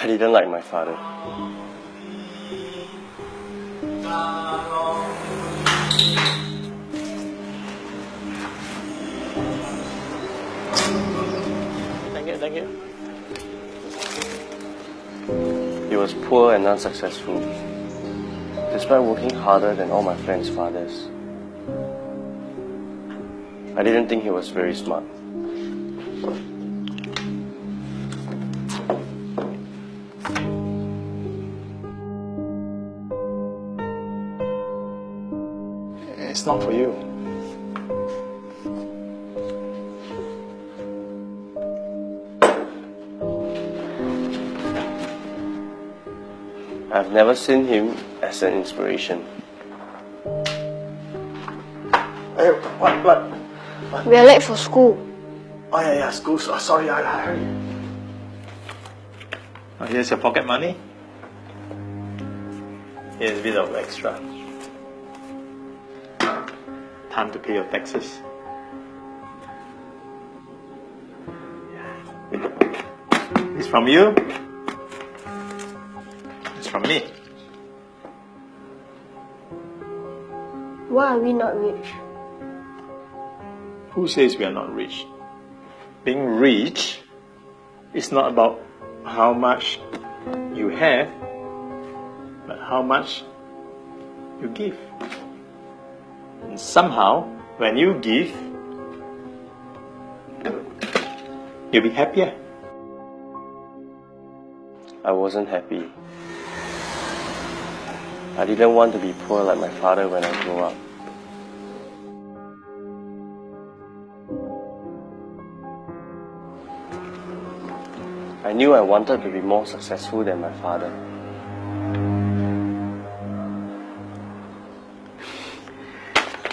I didn't like my father. Thank you. He was poor and unsuccessful, despite working harder than all my friends' fathers. I didn't think he was very smart. It's not for you. I've never seen him as an inspiration. Hey, what? We are late for school. Oh yeah, school. Sorry, I hurry. Oh, here's your pocket money. Here's a bit of extra. Time to pay your taxes. It's from you. It's from me. Why are we not rich? Who says we are not rich? Being rich is not about how much you have, but how much you give. And somehow, when you give, you'll be happier. I wasn't happy. I didn't want to be poor like my father when I grew up. I knew I wanted to be more successful than my father.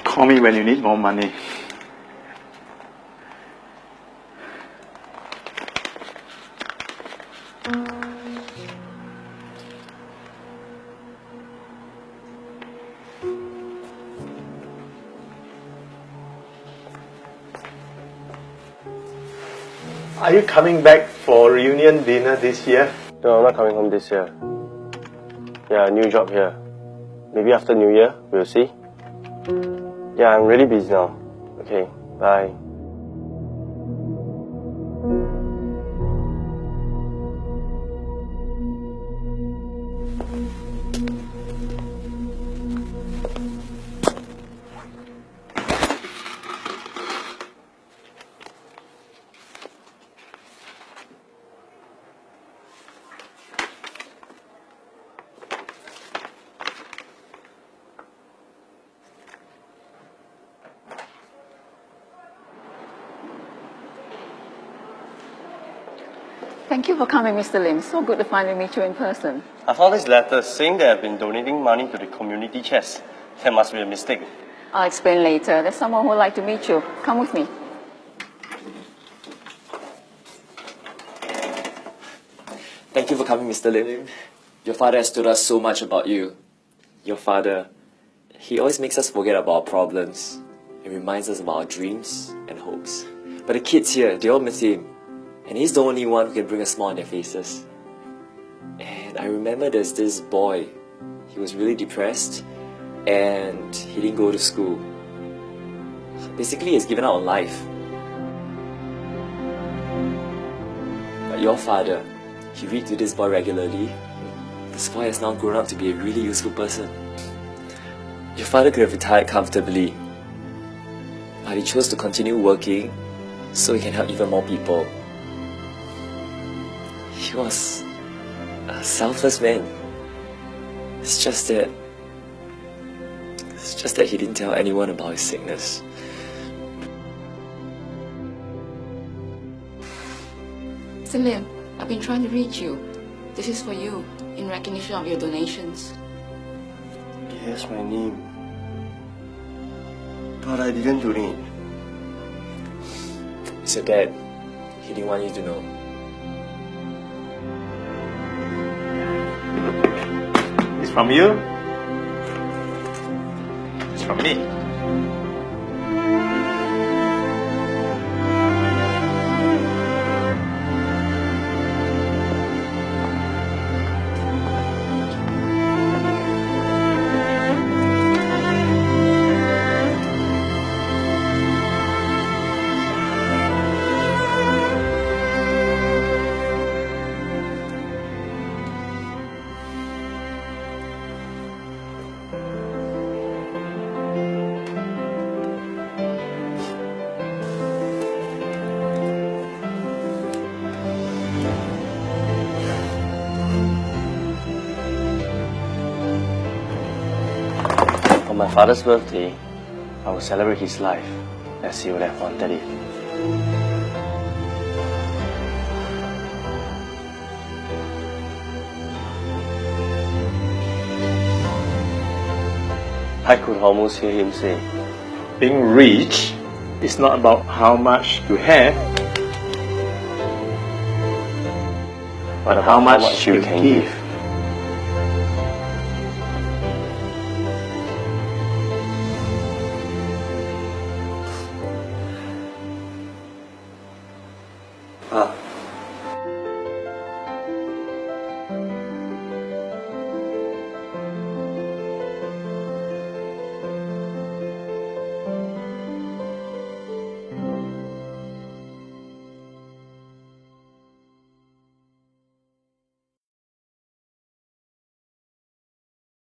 Call me when you need more money. Are you coming back for reunion dinner this year? No, I'm not coming home this year. Yeah, new job here. Maybe after New Year, we'll see. Yeah, I'm really busy now. Okay, bye. Thank you for coming, Mr. Lim. So good to finally meet you in person. I found this letter saying that I've been donating money to the community chest. There must be a mistake. I'll explain later. There's someone who would like to meet you. Come with me. Thank you for coming, Mr. Lim. Your father has told us so much about you. Your father, he always makes us forget about our problems and reminds us about our dreams and hopes. But the kids here, they all miss him. And he's the only one who can bring a smile on their faces. And I remember there's this boy. He was really depressed and he didn't go to school. Basically, he's given up on life. But your father, he read to this boy regularly. This boy has now grown up to be a really useful person. Your father could have retired comfortably, but he chose to continue working so he can help even more people. He was a selfless man. It's just that he didn't tell anyone about his sickness. Mr. Lim, I've been trying to reach you. This is for you, in recognition of your donations. Yes, my name. But I didn't donate. It's your dad. He didn't want you to know. It's from you. It's from me. father's birthday, I will celebrate his life as he would have wanted it. I could almost hear him say, Being rich is not about how much you have, but how much you can give.